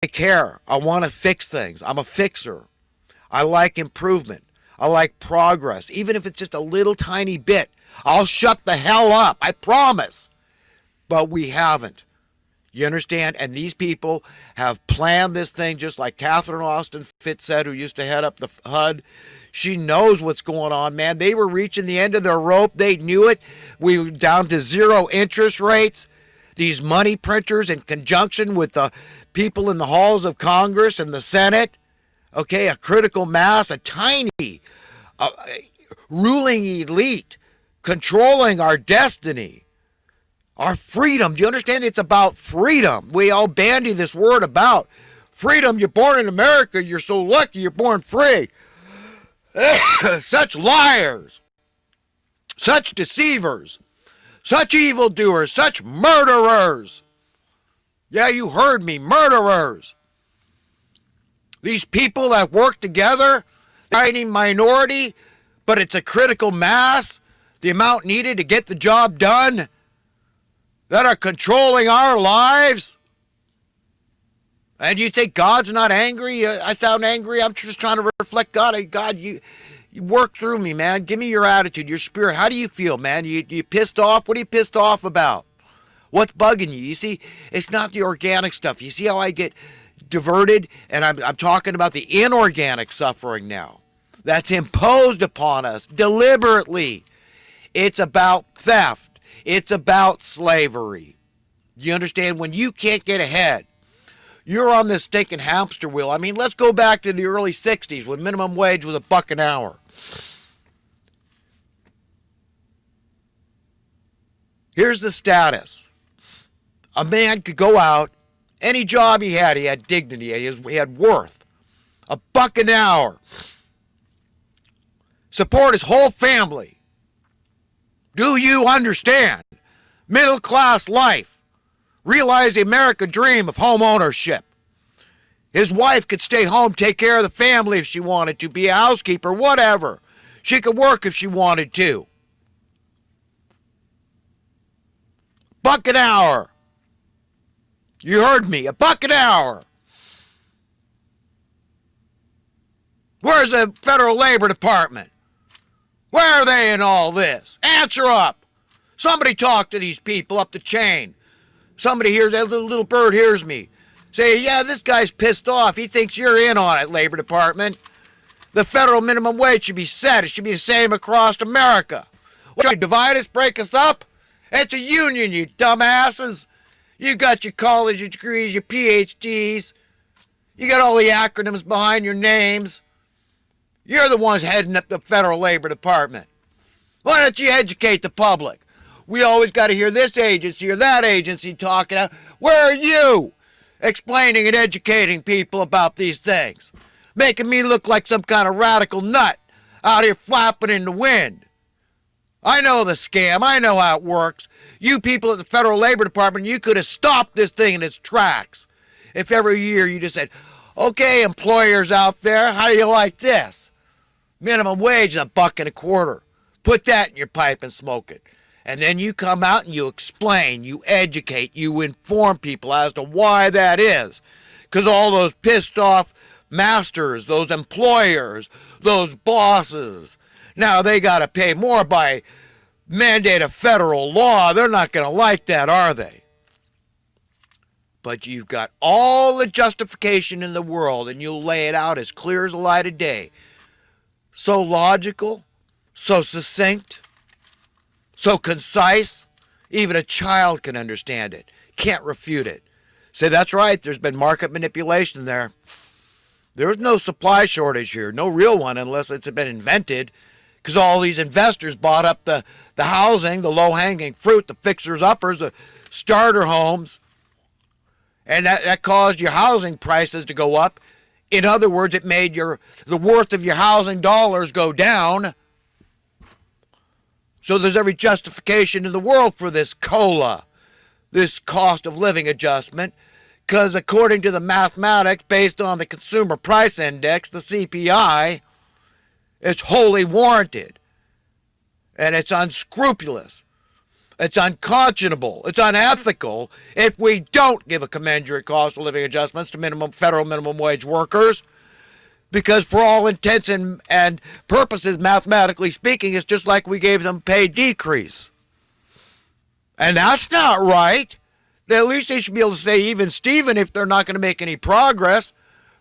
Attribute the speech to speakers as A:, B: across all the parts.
A: care. I want to fix things. I'm a fixer. I like improvement. I like progress. Even if it's just a little tiny bit, I'll shut the hell up. I promise. But we haven't. You understand? And these people have planned this thing just like Catherine Austin Fitts said, who used to head up the HUD. She knows what's going on, man. They were reaching the end of their rope. They knew it. We were down to zero interest rates. These money printers, in conjunction with the people in the halls of Congress and the Senate, okay, a critical mass, a tiny ruling elite controlling our destiny, our freedom. Do you understand? It's about freedom. We all bandy this word about freedom. You're born in America. You're so lucky you're born free. Such liars, such deceivers, such evildoers, such murderers. Yeah, you heard me, murderers. These people that work together, fighting minority, but it's a critical mass, the amount needed to get the job done, that are controlling our lives. And you think God's not angry? I sound angry. I'm just trying to reflect God. God, you work through me, man. Give me your attitude, your spirit. How do you feel, man? You pissed off? What are you pissed off about? What's bugging you? You see, it's not the organic stuff. You see how I get diverted? And I'm talking about the inorganic suffering now. That's imposed upon us deliberately. It's about theft. It's about slavery. You understand? When you can't get ahead, you're on this stinking hamster wheel. I mean, let's go back to the early 60s when minimum wage was $1 an hour. Here's the status. A man could go out, any job he had dignity, he had worth. $1 an hour. Support his whole family. Do you understand? Middle class life. Realize the American dream of home ownership. His wife could stay home, take care of the family if she wanted to, be a housekeeper, whatever. She could work if she wanted to. $1 an hour. You heard me, $1 an hour. Where's the Federal Labor Department? Where are they in all this? Answer up. Somebody talk to these people up the chain. Somebody hears, that little bird hears me. Say, yeah, this guy's pissed off. He thinks you're in on it, Labor Department. The federal minimum wage should be set. It should be the same across America. What, you divide us, break us up? It's a union, you dumbasses. You got your college degrees, your PhDs. You got all the acronyms behind your names. You're the ones heading up the Federal Labor Department. Why don't you educate the public? We always got to hear this agency or that agency talking. Where are you explaining and educating people about these things? Making me look like some kind of radical nut out here flapping in the wind. I know the scam. I know how it works. You people at the Federal Labor Department, you could have stopped this thing in its tracks. If every year you just said, okay, employers out there, how do you like this? Minimum wage is $1.25. Put that in your pipe and smoke it. And then you come out and you explain, you educate, you inform people as to why that is. Because all those pissed off masters, those employers, those bosses, now they got to pay more by mandate of federal law. They're not going to like that, are they? But you've got all the justification in the world, and you'll lay it out as clear as the light of day. So logical, so succinct, so concise, even a child can understand it. Can't refute it. Say, that's right, there's been market manipulation there. There's no supply shortage here, no real one unless it's been invented, because all these investors bought up the housing, the low-hanging fruit, the fixers-uppers, the starter homes, and that caused your housing prices to go up. In other words, it made the worth of your housing dollars go down. So there's every justification in the world for this COLA, this cost of living adjustment, because according to the mathematics based on the Consumer Price Index, the CPI, it's wholly warranted. And it's unscrupulous. It's unconscionable. It's unethical if we don't give a commensurate cost of living adjustments to federal minimum wage workers. Because for all intents and purposes, mathematically speaking, it's just like we gave them pay decrease. And that's not right. At least they should be able to say even Steven if they're not going to make any progress.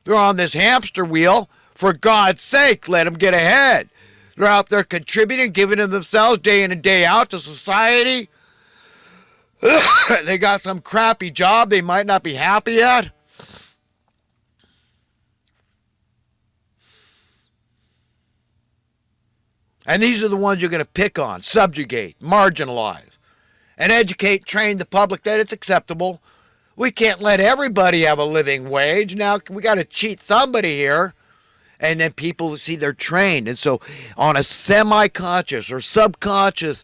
A: They're on this hamster wheel. For God's sake, let them get ahead. They're out there contributing, giving of themselves day in and day out to society. They got some crappy job they might not be happy at. And these are the ones you're going to pick on, subjugate, marginalize, and educate, train the public that it's acceptable. We can't let everybody have a living wage. Now we got to cheat somebody here. And then people see they're trained. And so on a semi-conscious or subconscious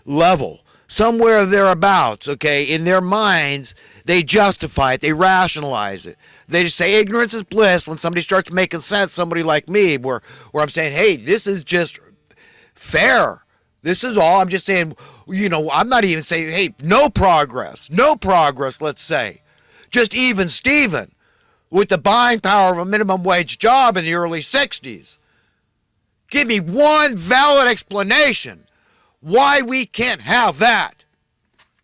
A: level, somewhere thereabouts, okay, in their minds, they justify it, they rationalize it. They just say ignorance is bliss when somebody starts making sense, somebody like me, where I'm saying, hey, this is just fair. This is all. I'm just saying, I'm not even saying, hey, no progress, let's say. Just even Steven with the buying power of a minimum wage job in the early 60s. Give me one valid explanation why we can't have that.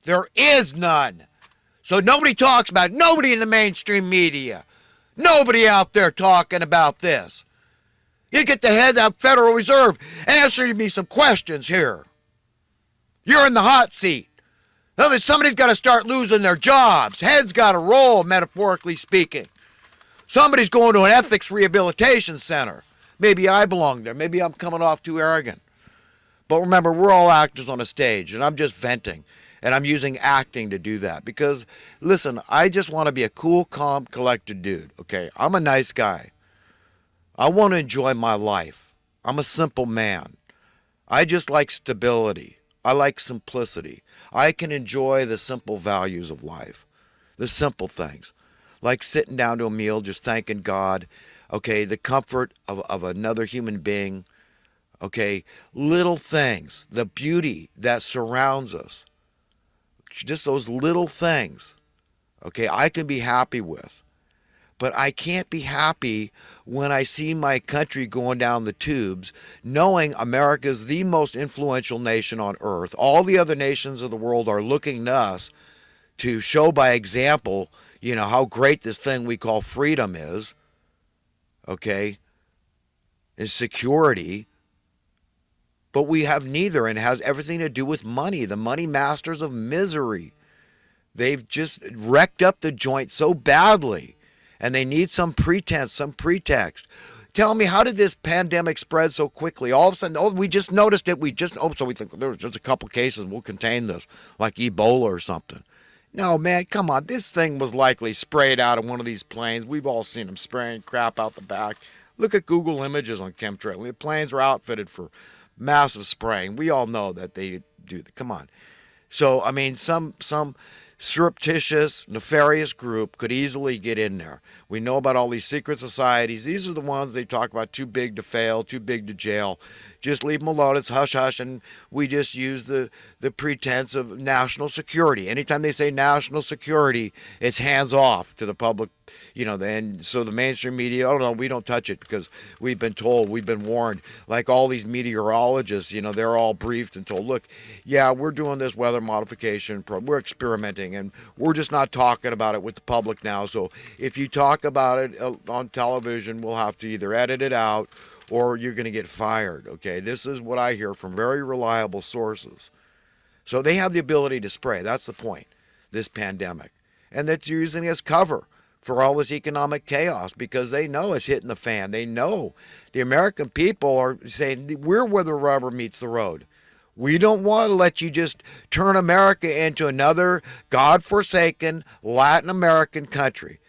A: There is none. So nobody talks about it. Nobody in the mainstream media. Nobody out there talking about this. You get the head of the Federal Reserve. Answer me some questions here. You're in the hot seat. Somebody's got to start losing their jobs. Heads got to roll, metaphorically speaking. Somebody's going to an ethics rehabilitation center. Maybe I belong there. Maybe I'm coming off too arrogant. But remember, we're all actors on a stage, and I'm just venting. And I'm using acting to do that. Because, listen, I just want to be a cool, calm, collected dude. Okay, I'm a nice guy. I want to enjoy my life. I'm a simple man. I just like stability. I like simplicity. I can enjoy the simple values of life. The simple things. Like sitting down to a meal, just thanking God. Okay, the comfort of another human being. Okay, little things. The beauty that surrounds us. Just those little things. Okay, I can be happy with. But I can't be happy when I see my country going down the tubes, knowing America is the most influential nation on earth. All the other nations of the world are looking to us to show by example, how great this thing we call freedom is, okay, and security. But we have neither, and it has everything to do with money, the money masters of misery. They've just wrecked up the joint so badly, and they need some pretense, some pretext. Tell me, how did this pandemic spread so quickly? All of a sudden, we just noticed it. So we think there was just a couple cases, we'll contain this, like Ebola or something. No, man, come on. This thing was likely sprayed out of one of these planes. We've all seen them spraying crap out the back. Look at Google images on chemtrail. The planes were outfitted for massive spraying. We all know that they do that. Come on. So, I mean, some surreptitious, nefarious group could easily get in there. We know about all these secret societies. These are the ones they talk about too big to fail, too big to jail. Just leave them alone. It's hush-hush, and we just use the pretense of national security. Anytime they say national security, it's hands off to the public, and so the mainstream media, oh no, we don't touch it because we've been told, we've been warned. Like all these meteorologists, they're all briefed and told, look, yeah, we're doing this weather modification, we're experimenting, and we're just not talking about it with the public now. So if you talk about it on television, we'll have to either edit it out or you're going to get fired, okay? This is what I hear from very reliable sources. So they have the ability to spray. That's the point, this pandemic. And that's using as cover for all this economic chaos because they know it's hitting the fan. They know the American people are saying, we're where the rubber meets the road. We don't want to let you just turn America into another God-forsaken Latin American country,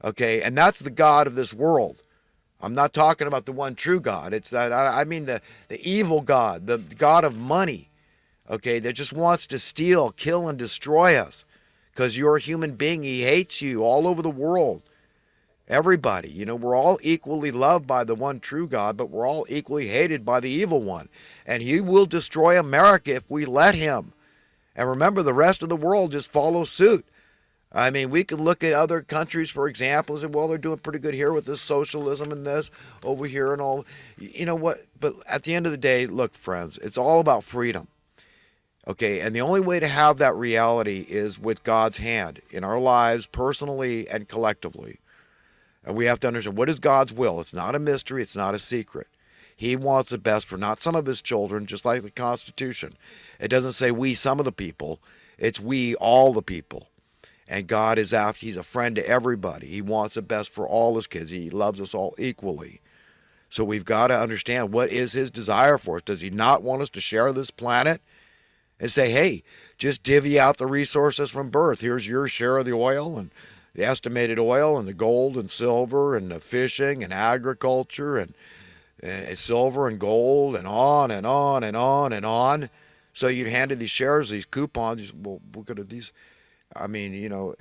A: okay? And that's the God of this world. I'm not talking about the one true God. It's that I mean the evil God, the God of money, okay, that just wants to steal, kill, and destroy us because you're a human being. He hates you all over the world. Everybody, we're all equally loved by the one true God, but we're all equally hated by the evil one. And he will destroy America if we let him. And remember, the rest of the world just follows suit. I mean, we can look at other countries, for example, and say, well, they're doing pretty good here with this socialism and this over here and all. You know what? But at the end of the day, look, friends, it's all about freedom. Okay, and the only way to have that reality is with God's hand in our lives, personally and collectively. And we have to understand, what is God's will? It's not a mystery, it's not a secret. He wants the best for not some of his children, just like the Constitution. It doesn't say we, some of the people. It's we, all the people. And God is after, he's a friend to everybody. He wants the best for all his kids. He loves us all equally. So we've got to understand, what is his desire for us? Does he not want us to share this planet? And say, hey, just divvy out the resources from birth. Here's your share of the oil and the estimated oil and the gold and silver and the fishing and agriculture and silver and gold and on and on and on and on. So you'd handed these shares, these coupons. Well, look at these. I mean, you know,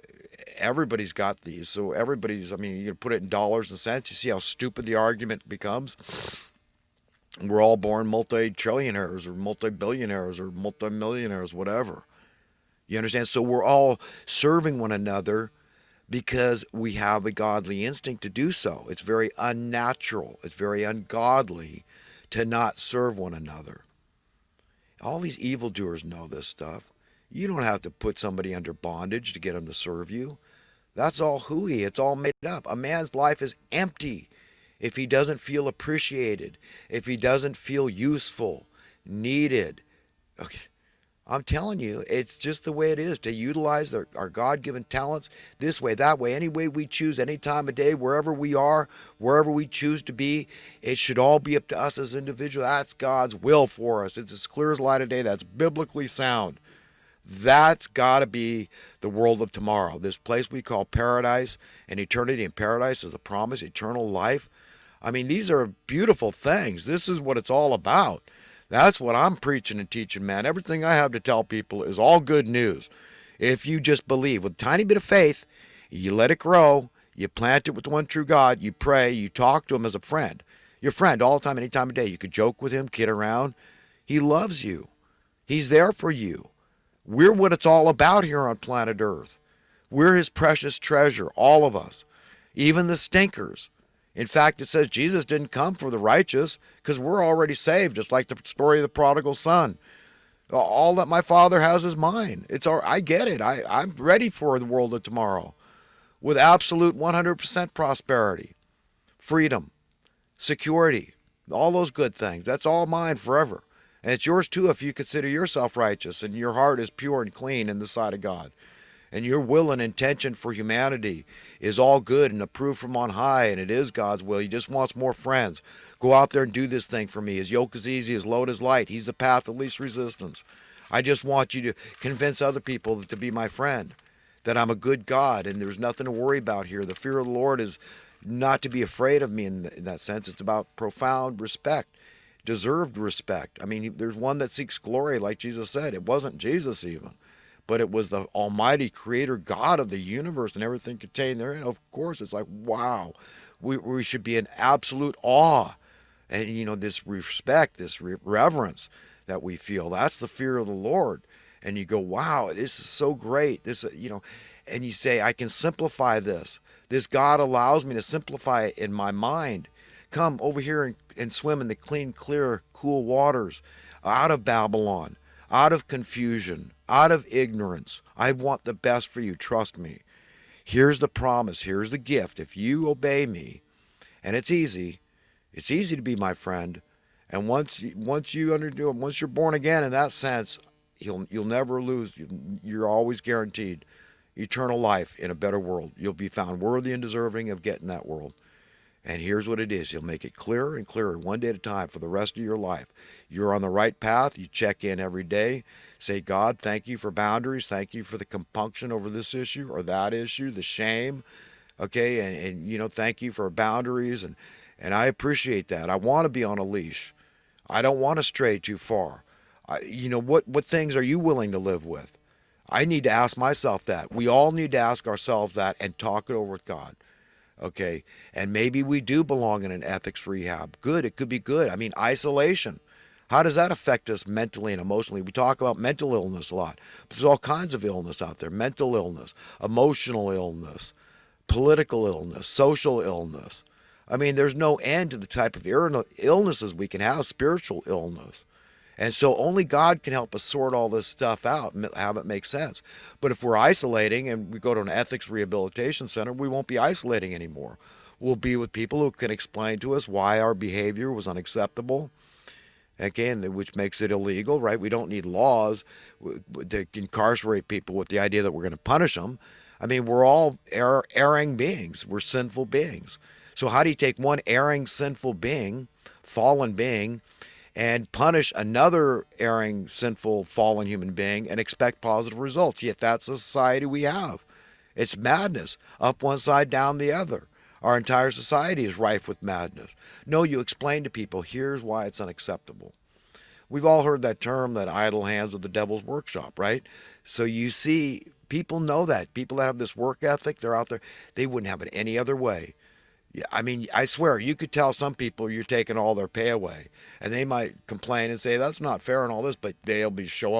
A: everybody's got these. So everybody's, I mean, you can put it in dollars and cents. You see how stupid the argument becomes? We're all born multi-trillionaires or multi-billionaires or multi-millionaires, whatever. You understand? So we're all serving one another because we have a godly instinct to do so. It's very unnatural. It's very ungodly to not serve one another. All these evildoers know this stuff. You don't have to put somebody under bondage to get them to serve you. That's all hooey. It's all made up. A man's life is empty if he doesn't feel appreciated, if he doesn't feel useful, needed. Okay. I'm telling you, it's just the way it is, to utilize our God-given talents this way, that way, any way we choose, any time of day, wherever we are, wherever we choose to be. It should all be up to us as individuals. That's God's will for us. It's as clear as light of day. That's biblically sound. That's got to be the world of tomorrow. This place we call paradise and eternity, and paradise is a promise, eternal life. I mean, these are beautiful things. This is what it's all about. That's what I'm preaching and teaching, man. Everything I have to tell people is all good news. If you just believe with a tiny bit of faith, you let it grow, you plant it with the one true God, you pray, you talk to him as a friend. Your friend all the time, any time of day. You could joke with him, kid around. He loves you. He's there for you. We're what it's all about here on planet Earth. We're his precious treasure, all of us, even the stinkers. In fact, it says Jesus didn't come for the righteous because we're already saved, just like the story of the prodigal son. All that my Father has is mine. I get it. I'm ready for the world of tomorrow with absolute 100% prosperity, freedom, security, all those good things. That's all mine forever. And it's yours too if you consider yourself righteous and your heart is pure and clean in the sight of God. And your will and intention for humanity is all good and approved from on high, and it is God's will. He just wants more friends. Go out there and do this thing for me. His yoke is easy, his load is light. He's the path of least resistance. I just want you to convince other people to be my friend, that I'm a good God, and there's nothing to worry about here. The fear of the Lord is not to be afraid of me in that sense. It's about profound respect, deserved respect. I mean, there's one that seeks glory, like Jesus said. It wasn't Jesus even, but it was the almighty creator God of the universe and everything contained therein. Of course, it's like, wow, we should be in absolute awe. And, you know, this respect, this reverence that we feel, that's the fear of the Lord. And you go, wow, this is so great. This, you know, and you say, I can simplify this. This God allows me to simplify it in my mind. Come over here and swim in the clean, clear, cool waters out of Babylon, out of confusion, out of ignorance. I want the best for you. Trust me. Here's the promise. Here's the gift. If you obey me, and it's easy to be my friend. And once you're born again in that sense, you'll never lose. You're always guaranteed eternal life in a better world. You'll be found worthy and deserving of getting that world. And here's what it is. He'll make it clearer and clearer one day at a time for the rest of your life. You're on the right path. You check in every day. Say, God, thank you for boundaries. Thank you for the compunction over this issue or that issue, the shame. Okay, and you know, thank you for boundaries. And I appreciate that. I want to be on a leash. I don't want to stray too far. You know, what things are you willing to live with? I need to ask myself that. We all need to ask ourselves that and talk it over with God. Okay, and maybe we do belong in an ethics rehab. Good, it could be good. I mean, isolation. How does that affect us mentally and emotionally? We talk about mental illness a lot, but there's all kinds of illness out there: mental illness, emotional illness, political illness, social illness. I mean, there's no end to the type of illnesses we can have, spiritual illness. And so only God can help us sort all this stuff out and have it make sense. But if we're isolating and we go to an ethics rehabilitation center, we won't be isolating anymore. We'll be with people who can explain to us why our behavior was unacceptable. Again, which makes it illegal, right? We don't need laws to incarcerate people with the idea that we're going to punish them. I mean, we're all erring beings. We're sinful beings. So how do you take one erring, sinful being, fallen being, and punish another erring, sinful, fallen human being and expect positive results? Yet that's the society we have. It's madness, up one side, down the other. Our entire society is rife with madness. No, you explain to people, here's why it's unacceptable. We've all heard that term, that idle hands of the devil's workshop, right? So you see, people know that. People that have this work ethic, they're out there, they wouldn't have it any other way. Yeah, I mean, I swear, you could tell some people you're taking all their pay away, and they might complain and say that's not fair and all this, but they'll be show up